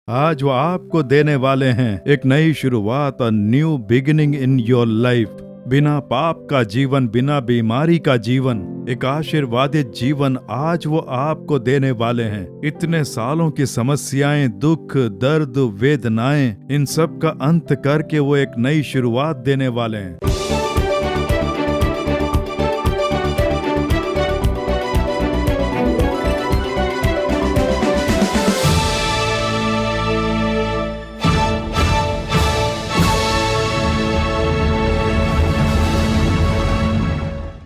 आज वो आपको देने वाले हैं एक नई शुरुआत, a new beginning in your life. बिना पाप का जीवन, बिना बीमारी का जीवन, एक आशीर्वादित जीवन आज वो आपको देने वाले हैं। इतने सालों की समस्याएं, दुख, दर्द, वेदनाएं, इन सब का अंत करके वो एक नई शुरुआत देने वाले हैं।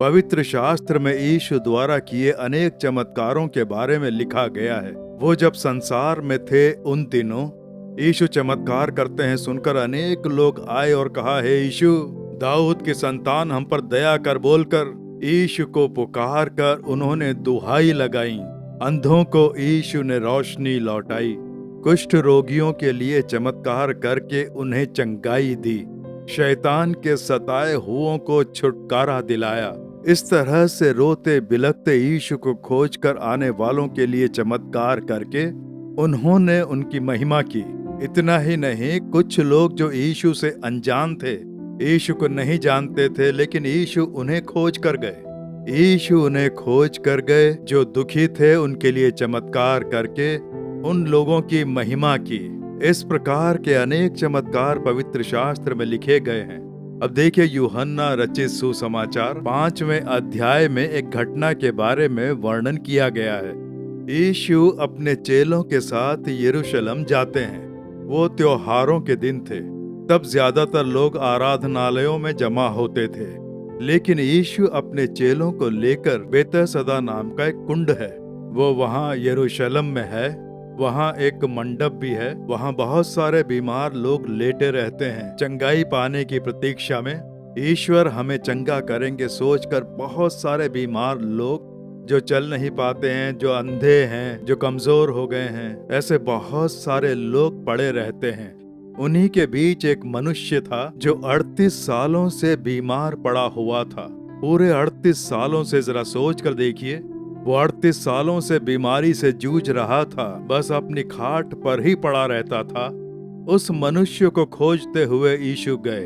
पवित्र शास्त्र में यीशु द्वारा किए अनेक चमत्कारों के बारे में लिखा गया है। वो जब संसार में थे उन दिनों यीशु चमत्कार करते हैं सुनकर अनेक लोग आए और कहा, हे यीशु, दाऊद की संतान, हम पर दया कर बोलकर यीशु को पुकार कर उन्होंने दुहाई लगाई। अंधों को यीशु ने रोशनी लौटाई, कुष्ठ रोगियों के लिए चमत्कार करके उन्हें चंगाई दी, शैतान के सताए हुओं को छुटकारा दिलाया। इस तरह से रोते बिलखते यीशु को खोज कर आने वालों के लिए चमत्कार करके उन्होंने उनकी महिमा की। इतना ही नहीं, कुछ लोग जो यीशु से अनजान थे, यीशु को नहीं जानते थे, लेकिन यीशु उन्हें खोज कर गए। यीशु उन्हें खोज कर गए जो दुखी थे, उनके लिए चमत्कार करके उन लोगों की महिमा की। इस प्रकार के अनेक चमत्कार पवित्र शास्त्र में लिखे गए हैं। अब देखिए, यूहन्ना रचित सुसमाचार 5वें अध्याय में एक घटना के बारे में वर्णन किया गया है। यीशु अपने चेलों के साथ यरूशलेम जाते हैं। वो त्योहारों के दिन थे। तब ज्यादातर लोग आराधनालयों में जमा होते थे, लेकिन यीशु अपने चेलों को लेकर बेतसदा नाम का एक कुंड है, वो वहाँ यरूशलेम में है। वहाँ एक मंडप भी है। वहाँ बहुत सारे बीमार लोग लेटे रहते हैं चंगाई पाने की प्रतीक्षा में। ईश्वर हमें चंगा करेंगे सोचकर बहुत सारे बीमार लोग जो चल नहीं पाते हैं, जो अंधे हैं, जो कमजोर हो गए हैं, ऐसे बहुत सारे लोग पड़े रहते हैं। उन्हीं के बीच एक मनुष्य था जो 38 सालों से बीमार पड़ा हुआ था। पूरे 38 सालों से, जरा सोच कर देखिए, वो 38 सालों से बीमारी से जूझ रहा था, बस अपनी खाट पर ही पड़ा रहता था। उस मनुष्य को खोजते हुए यीशु गए।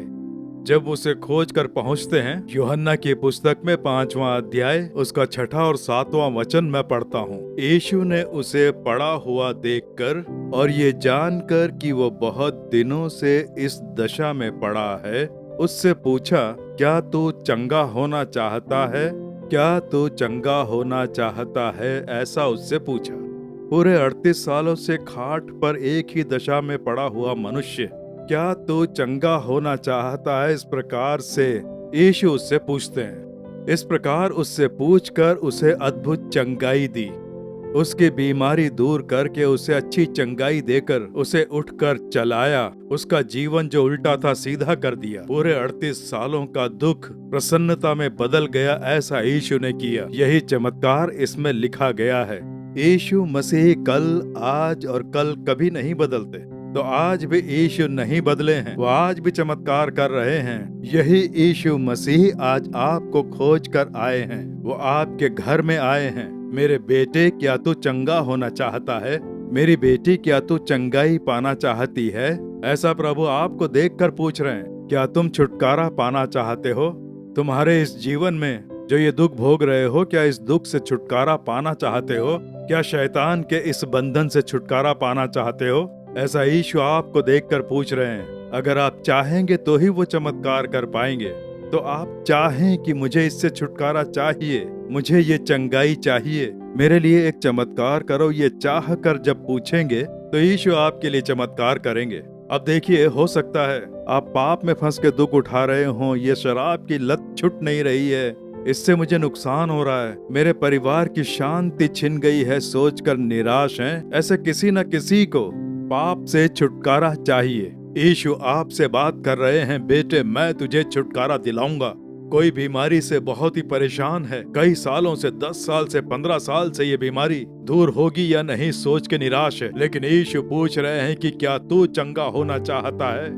जब उसे खोज कर पहुंचते हैं, यूहन्ना की पुस्तक में 5वां अध्याय उसका 6ठा और 7वां वचन मैं पढ़ता हूँ। यीशु ने उसे पड़ा हुआ देखकर और ये जानकर कि वो बहुत दिनों से इस दशा में पड़ा है, उससे पूछा, क्या तू चंगा होना चाहता है? क्या तू चंगा होना चाहता है? ऐसा उससे पूछा। पूरे 38 सालों से खाट पर एक ही दशा में पड़ा हुआ मनुष्य, क्या तू चंगा होना चाहता है? इस प्रकार से यीशु उससे पूछते हैं। इस प्रकार उससे पूछकर उसे अद्भुत चंगाई दी। उसकी बीमारी दूर करके उसे अच्छी चंगाई देकर उसे उठकर चलाया। उसका जीवन जो उल्टा था सीधा कर दिया। पूरे 38 सालों का दुख प्रसन्नता में बदल गया, ऐसा यीशु ने किया। यही चमत्कार इसमें लिखा गया है। यीशु मसीह कल, आज और कल कभी नहीं बदलते। तो आज भी यीशु नहीं बदले हैं, वो आज भी चमत्कार कर रहे हैं। यही यीशु मसीह आज आपको खोज कर आए हैं। वो आपके घर में आए हैं। मेरे बेटे, क्या तू चंगा होना चाहता है? मेरी बेटी, क्या तू चंगाई पाना चाहती है? ऐसा प्रभु आपको देखकर पूछ रहे हैं। क्या तुम छुटकारा पाना चाहते हो? तुम्हारे इस जीवन में जो ये दुख भोग रहे हो, क्या इस दुख से छुटकारा पाना चाहते हो? क्या शैतान के इस बंधन से छुटकारा पाना चाहते हो? ऐसा यीशु आपको देखकर पूछ रहे हैं। अगर आप चाहेंगे तो ही वो चमत्कार कर पाएंगे। तो आप चाहें कि मुझे इससे छुटकारा चाहिए, मुझे ये चंगाई चाहिए, मेरे लिए एक चमत्कार करो, ये चाह कर जब पूछेंगे तो यीशु आपके लिए चमत्कार करेंगे। अब देखिए, हो सकता है आप पाप में फंस के दुख उठा रहे हों, ये शराब की लत छूट नहीं रही है, इससे मुझे नुकसान हो रहा है, मेरे परिवार की शांति छिन गई है, सोचकर निराश हैं। ऐसे किसी न किसी को पाप से छुटकारा चाहिए। यीशु आपसे बात कर रहे हैं, बेटे, मैं तुझे छुटकारा दिलाऊंगा। कोई बीमारी से बहुत ही परेशान है, कई सालों से, 10 साल से, 15 साल से ये बीमारी दूर होगी या नहीं सोच के निराश है, लेकिन यीशु पूछ रहे हैं कि क्या तू चंगा होना चाहता है?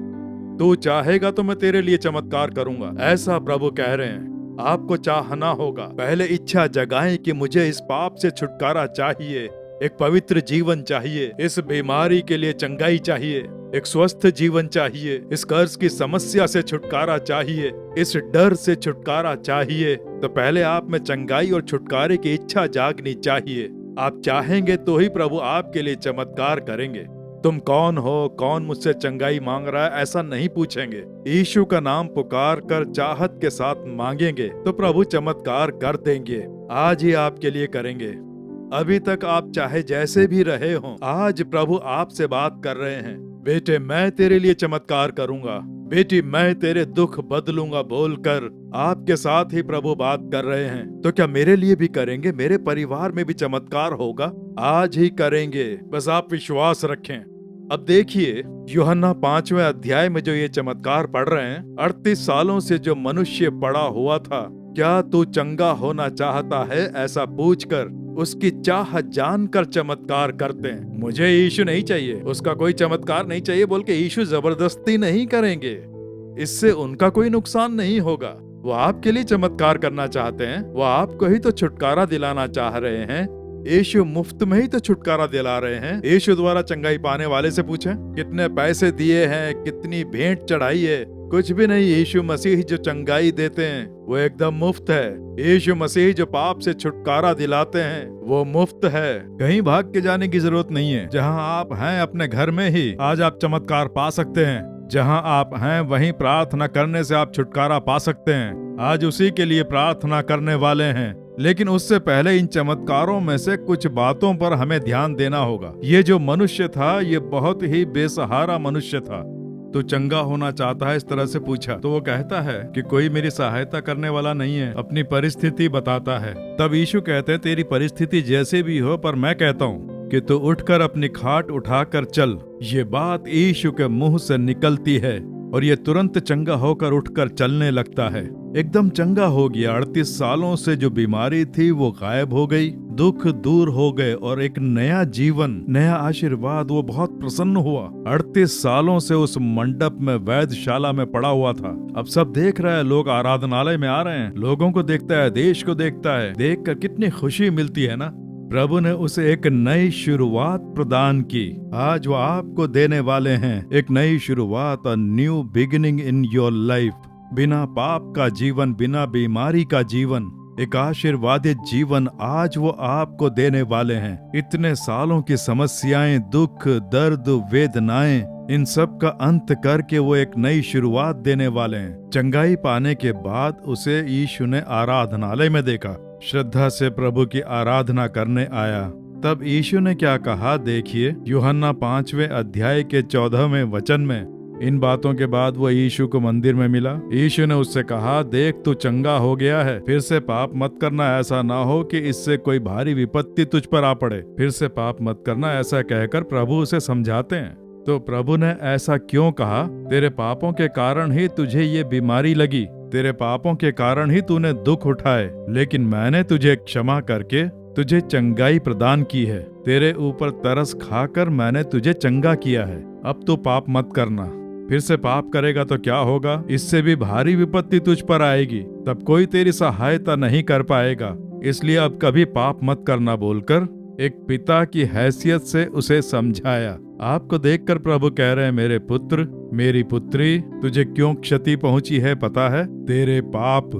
तू चाहेगा तो मैं तेरे लिए चमत्कार करूंगा, ऐसा प्रभु कह रहे हैं। आपको चाहना होगा, पहले इच्छा जगाएं कि मुझे इस पाप से छुटकारा चाहिए, एक पवित्र जीवन चाहिए, इस बीमारी के लिए चंगाई चाहिए, एक स्वस्थ जीवन चाहिए, इस कर्ज की समस्या से छुटकारा चाहिए, इस डर से छुटकारा चाहिए, तो पहले आप में चंगाई और छुटकारे की इच्छा जागनी चाहिए। आप चाहेंगे तो ही प्रभु आपके लिए चमत्कार करेंगे। तुम कौन हो, कौन मुझसे चंगाई मांग रहा है, ऐसा नहीं पूछेंगे। यीशु का नाम पुकार कर चाहत के साथ मांगेंगे तो प्रभु चमत्कार कर देंगे। आज ही आपके लिए करेंगे। अभी तक आप चाहे जैसे भी रहे हों, आज प्रभु आपसे बात कर रहे हैं। बेटे, मैं तेरे लिए चमत्कार करूंगा, बेटी मैं तेरे दुख बदलूंगा बोलकर आपके साथ ही प्रभु बात कर रहे हैं। तो क्या मेरे लिए भी करेंगे? मेरे परिवार में भी चमत्कार होगा? आज ही करेंगे, बस आप विश्वास रखें। अब देखिए, यूहन्ना 5वें अध्याय में जो ये चमत्कार पढ़ रहे हैं, 38 सालों से जो मनुष्य पड़ा हुआ था, क्या तू चंगा होना चाहता है, ऐसा पूछकर उसकी चाह जानकर चमत्कार करते हैं। मुझे यीशु नहीं चाहिए, उसका कोई चमत्कार नहीं चाहिए बोल के यीशु जबरदस्ती नहीं करेंगे। इससे उनका कोई नुकसान नहीं होगा। वो आपके लिए चमत्कार करना चाहते हैं, वो आपको ही तो छुटकारा दिलाना चाह रहे हैं। यीशु मुफ्त में ही तो छुटकारा दिला रहे हैं। यीशु द्वारा चंगाई पाने वाले से पूछें, कितने पैसे दिए हैं, कितनी भेंट चढ़ाई है? कुछ भी नहीं। यीशु मसीह जो चंगाई देते हैं वो एकदम मुफ्त है। यीशु मसीह जो पाप से छुटकारा दिलाते हैं वो मुफ्त है। कहीं भाग के जाने की जरूरत नहीं है। जहां आप हैं अपने घर में ही आज आप चमत्कार पा सकते हैं। जहां आप हैं वहीं प्रार्थना करने से आप छुटकारा पा सकते हैं। आज उसी के लिए प्रार्थना करने वाले हैं। लेकिन उससे पहले इन चमत्कारों में से कुछ बातों पर हमें ध्यान देना होगा। ये जो मनुष्य था ये बहुत ही बेसहारा मनुष्य था। तो चंगा होना चाहता है, इस तरह से पूछा तो वो कहता है कि कोई मेरी सहायता करने वाला नहीं है, अपनी परिस्थिति बताता है। तब यीशु कहते हैं, तेरी परिस्थिति जैसे भी हो, पर मैं कहता हूँ कि तू उठकर अपनी खाट उठाकर चल। ये बात यीशु के मुंह से निकलती है और ये तुरंत चंगा होकर उठकर चलने लगता है। एकदम चंगा हो गया। 38 सालों से जो बीमारी थी वो गायब हो गई, दुख दूर हो गए और एक नया जीवन, नया आशीर्वाद। वो बहुत प्रसन्न हुआ। 38 सालों से उस मंडप में, वैधशाला में पड़ा हुआ था। अब सब देख रहा है, लोग आराधनालय में आ रहे हैं, लोगों को देखता है, देश को देखता है। देखकर कितनी खुशी मिलती है ना। प्रभु ने उसे एक नई शुरुआत प्रदान की। आज वो आपको देने वाले हैं एक नई शुरुआत, a new beginning in your life. बिना पाप का जीवन, बिना बीमारी का जीवन, एक आशीर्वादित जीवन आज वो आपको देने वाले हैं। इतने सालों की समस्याएं, दुख, दर्द, वेदनाएं, इन सब का अंत करके वो एक नई शुरुआत देने वाले हैं। चंगाई पाने के बाद उसे यीशु ने आराधनालय में देखा, श्रद्धा से प्रभु की आराधना करने आया। तब यीशु ने क्या कहा देखिए, यूहन्ना 5वें अध्याय के 14वें वचन में। इन बातों के बाद वो यीशु को मंदिर में मिला। यीशु ने उससे कहा, देख तू चंगा हो गया है, फिर से पाप मत करना, ऐसा ना हो कि इससे कोई भारी विपत्ति तुझ पर आ पड़े। फिर से पाप मत करना, ऐसा कहकर प्रभु उसे समझाते हैं। तो प्रभु ने ऐसा क्यों कहा? तेरे पापों के कारण ही तुझे ये बीमारी लगी, तेरे पापों के कारण ही तूने दुख उठाए, लेकिन मैंने तुझे क्षमा करके तुझे चंगाई प्रदान की है। तेरे ऊपर तरस खाकर मैंने तुझे चंगा किया है। अब तू पाप मत करना। फिर से पाप करेगा तो क्या होगा? इससे भी भारी विपत्ति तुझ पर आएगी, तब कोई तेरी सहायता नहीं कर पाएगा। इसलिए अब कभी पाप मत करना बोलकर एक पिता की हैसियत से उसे समझाया। आपको देखकर प्रभु कह रहे हैं, मेरे पुत्र, मेरी पुत्री, तुझे क्यों क्षति पहुंची है पता है? तेरे पाप,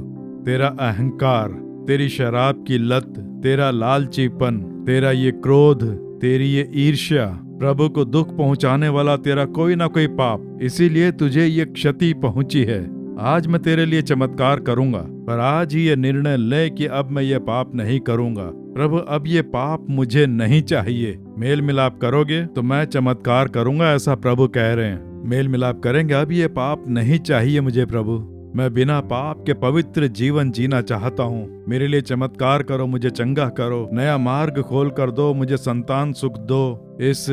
तेरा अहंकार, तेरी शराब की लत, तेरा लालचीपन, तेरा ये क्रोध, तेरी ये ईर्ष्या, प्रभु को दुख पहुंचाने वाला तेरा कोई ना कोई पाप, इसीलिए तुझे ये क्षति पहुंची है। आज मैं तेरे लिए चमत्कार करूंगा, पर आज ही ये निर्णय ले कि अब मैं ये पाप नहीं करूंगा। प्रभु, अब ये पाप मुझे नहीं चाहिए। मेल मिलाप करोगे तो मैं चमत्कार करूंगा, ऐसा प्रभु कह रहे हैं। मेल मिलाप करेंगे, अब ये पाप नहीं चाहिए मुझे प्रभु, मैं बिना पाप के पवित्र जीवन जीना चाहता हूँ। मेरे लिए चमत्कार करो, मुझे चंगा करो, नया मार्ग खोल कर दो, मुझे संतान सुख दो, इस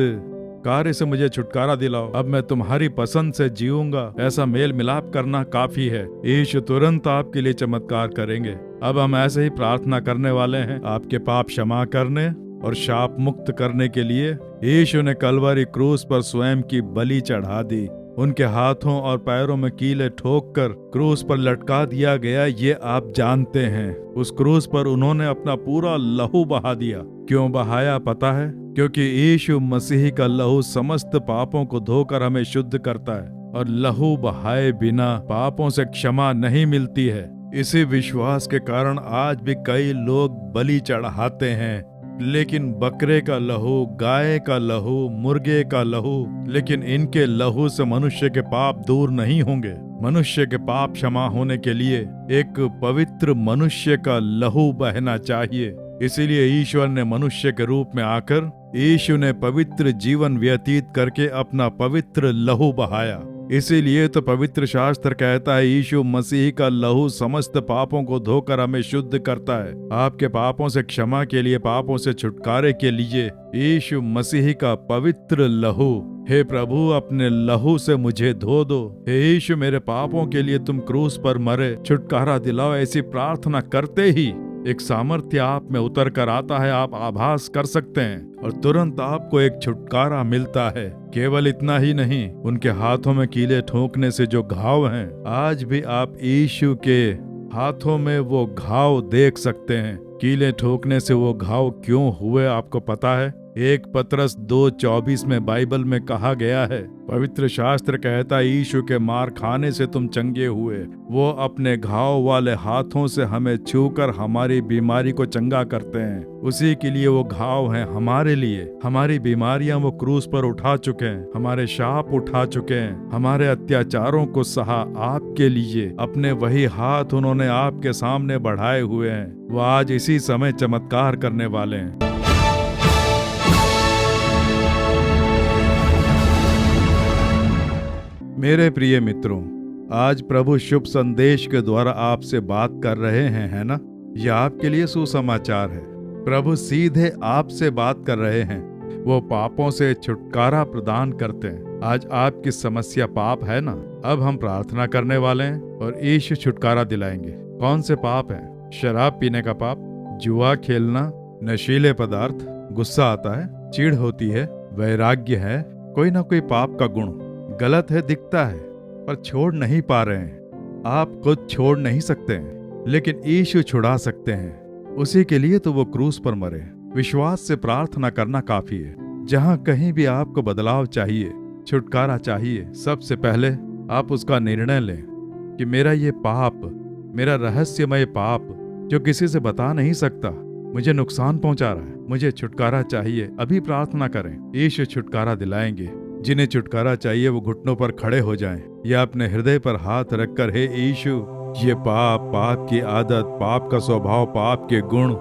कार्य से मुझे छुटकारा दिलाओ। अब मैं तुम्हारी पसंद से जीऊंगा। ऐसा मेल मिलाप करना काफी है। यीशु तुरंत आपके लिए चमत्कार करेंगे। अब हम ऐसे ही प्रार्थना करने वाले हैं, आपके पाप क्षमा करने और शाप मुक्त करने के लिए। यीशु ने कलवरी क्रूस पर स्वयं की बलि चढ़ा दी। उनके हाथों और पैरों में कीले ठोक कर क्रूस पर लटका दिया गया, ये आप जानते हैं। उस क्रूस पर उन्होंने अपना पूरा लहू बहा दिया। क्यों बहाया पता है? क्योंकि यीशु मसीह का लहू समस्त पापों को धोकर हमें शुद्ध करता है, और लहू बहाए बिना पापों से क्षमा नहीं मिलती है। इसी विश्वास के कारण आज भी कई लोग बलि चढ़ाते हैं, लेकिन बकरे का लहू, गाय का लहू, मुर्गे का लहू, लेकिन इनके लहू से मनुष्य के पाप दूर नहीं होंगे। मनुष्य के पाप क्षमा होने के लिए एक पवित्र मनुष्य का लहू बहना चाहिए। इसीलिए ईश्वर ने मनुष्य के रूप में आकर यीशु ने पवित्र जीवन व्यतीत करके अपना पवित्र लहू बहाया। इसीलिए तो पवित्र शास्त्र कहता है यीशु मसीह का लहू समस्त पापों को धोकर हमें शुद्ध करता है। आपके पापों से क्षमा के लिए, पापों से छुटकारे के लिए यीशु मसीह का पवित्र लहू। हे प्रभु, अपने लहू से मुझे धो दो। हे यीशु, मेरे पापों के लिए तुम क्रूस पर मरे, छुटकारा दिलाओ। ऐसी प्रार्थना करते ही एक सामर्थ्य आप में उतर कर आता है। आप आभास कर सकते हैं और तुरंत आपको एक छुटकारा मिलता है। केवल इतना ही नहीं, उनके हाथों में कीले ठोकने से जो घाव हैं, आज भी आप यीशु के हाथों में वो घाव देख सकते हैं। कीले ठोकने से वो घाव क्यों हुए आपको पता है? 1 पतरस 2:24 में बाइबल में कहा गया है, पवित्र शास्त्र कहता है यीशु के मार खाने से तुम चंगे हुए। वो अपने घाव वाले हाथों से हमें छूकर हमारी बीमारी को चंगा करते हैं। उसी के लिए वो घाव हैं हमारे लिए। हमारी बीमारियां वो क्रूस पर उठा चुके हैं, हमारे शाप उठा चुके हैं, हमारे अत्याचारों को सहा आपके लिए। अपने वही हाथ उन्होंने आपके सामने बढ़ाए हुए हैं। वो आज इसी समय चमत्कार करने वाले हैं। मेरे प्रिय मित्रों, आज प्रभु शुभ संदेश के द्वारा आपसे बात कर रहे हैं, है ना? यह आपके लिए सुसमाचार है। प्रभु सीधे आपसे बात कर रहे हैं। वो पापों से छुटकारा प्रदान करते हैं। आज आपकी समस्या पाप है ना? अब हम प्रार्थना करने वाले हैं और यीशु छुटकारा दिलाएंगे। कौन से पाप हैं? शराब पीने का पाप, जुआ खेलना, नशीले पदार्थ, गुस्सा आता है, चिढ़ होती है, वैराग्य है, कोई ना कोई पाप का गुण गलत है, दिखता है पर छोड़ नहीं पा रहे हैं। आप खुद छोड़ नहीं सकते हैं, लेकिन यीशु छुड़ा सकते हैं। उसी के लिए तो वो क्रूस पर मरे। विश्वास से प्रार्थना करना काफी है। जहां कहीं भी आपको बदलाव चाहिए, छुटकारा चाहिए, सबसे पहले आप उसका निर्णय लें कि मेरा ये पाप, मेरा रहस्यमय पाप जो किसी से बता नहीं सकता, मुझे नुकसान पहुंचा रहा है, मुझे छुटकारा चाहिए। अभी प्रार्थना करें, यीशु छुटकारा दिलाएंगे। जिन्हें छुटकारा चाहिए वो घुटनों पर खड़े हो जाएं या अपने हृदय पर हाथ रखकर, हे यीशु, ये पाप, पाप की आदत, पाप का स्वभाव, पाप के गुण,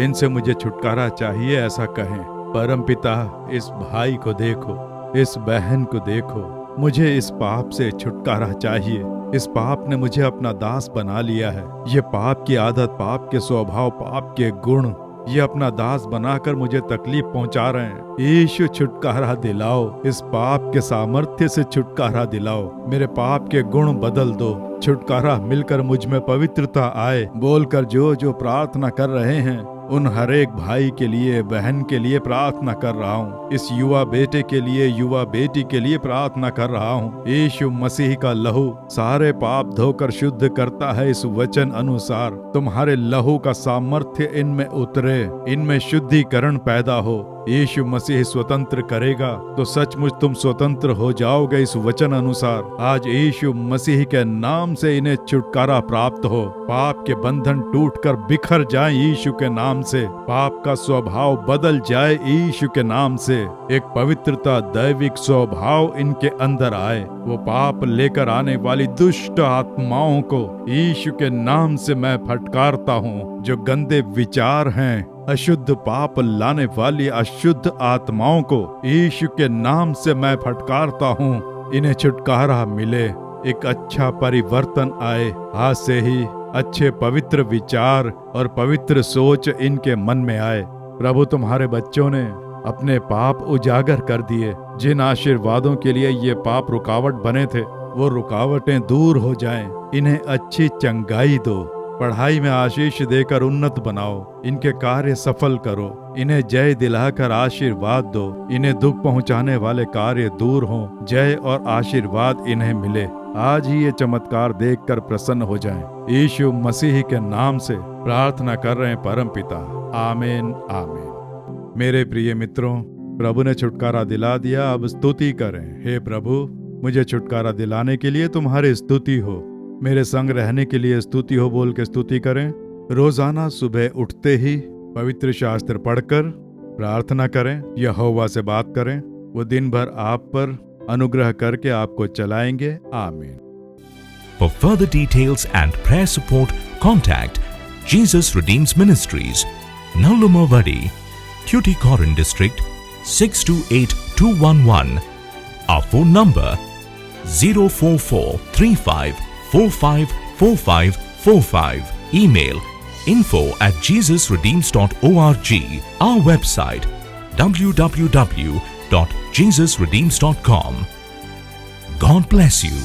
इनसे मुझे छुटकारा चाहिए, ऐसा कहें। परमपिता, इस भाई को देखो, इस बहन को देखो, मुझे इस पाप से छुटकारा चाहिए। इस पाप ने मुझे अपना दास बना लिया है। ये पाप की आदत, पाप के स्वभाव, पाप के गुण, ये अपना दास बनाकर मुझे तकलीफ पहुंचा रहे हैं। यीशु छुटकारा दिलाओ, इस पाप के सामर्थ्य से छुटकारा दिलाओ। मेरे पाप के गुण बदल दो। छुटकारा मिलकर मुझ में पवित्रता आए। बोलकर जो जो प्रार्थना कर रहे हैं, उन हर एक भाई के लिए, बहन के लिए प्रार्थना कर रहा हूँ। इस युवा बेटे के लिए, युवा बेटी के लिए प्रार्थना कर रहा हूँ। यीशु मसीह का लहू सारे पाप धोकर शुद्ध करता है। इस वचन अनुसार तुम्हारे लहू का सामर्थ्य इनमें उतरे, इनमें शुद्धिकरण पैदा हो। यीशु मसीह स्वतंत्र करेगा तो सचमुच तुम स्वतंत्र हो जाओगे। इस वचन अनुसार आज यीशु मसीह के नाम से इन्हें छुटकारा प्राप्त हो। पाप के बंधन टूटकर बिखर जाए यीशु के नाम से। पाप का स्वभाव बदल जाए यीशु के नाम से। एक पवित्रता, दैविक स्वभाव इनके अंदर आए। वो पाप लेकर आने वाली दुष्ट आत्माओं को यीशु के नाम से मैं फटकारता हूँ। जो गंदे विचार हैं, अशुद्ध पाप लाने वाली अशुद्ध आत्माओं को यीशु के नाम से मैं फटकारता हूँ। इन्हें छुटकारा मिले, एक अच्छा परिवर्तन आए। आज से ही अच्छे पवित्र विचार और पवित्र सोच इनके मन में आए। प्रभु, तुम्हारे बच्चों ने अपने पाप उजागर कर दिए। जिन आशीर्वादों के लिए ये पाप रुकावट बने थे, वो रुकावटें दूर हो जाएं। इन्हें अच्छी चंगाई दो, पढ़ाई में आशीष देकर उन्नत बनाओ, इनके कार्य सफल करो, इन्हें जय दिलाकर आशीर्वाद दो, इन्हें दुख पहुंचाने वाले कार्य दूर हों, जय और आशीर्वाद इन्हें मिले। आज ही ये चमत्कार देखकर प्रसन्न हो जाएं। यीशु मसीह के नाम से प्रार्थना कर रहे हैं परम पिता, आमीन आमीन। मेरे प्रिय मित्रों, प्रभु ने छुटकारा दिला दिया, अब स्तुति करें। हे प्रभु, मुझे छुटकारा दिलाने के लिए तुम्हारी स्तुति हो, मेरे संग रहने के लिए स्तुति हो बोल के स्तुति करें। रोजाना सुबह उठते ही पवित्र शास्त्र पढ़कर प्रार्थना करें, यहोवा से बात करें, वो दिन भर आप पर अनुग्रह करके आपको चलाएंगे। आमीन। For further details and prayer support, contact Jesus Redeems Ministries, Nallumavadi, Tuticorin District, 628211. Our phone number 04435454545. Email info@jesusredeems.org. Our website www.jesusredeems.com. God bless you.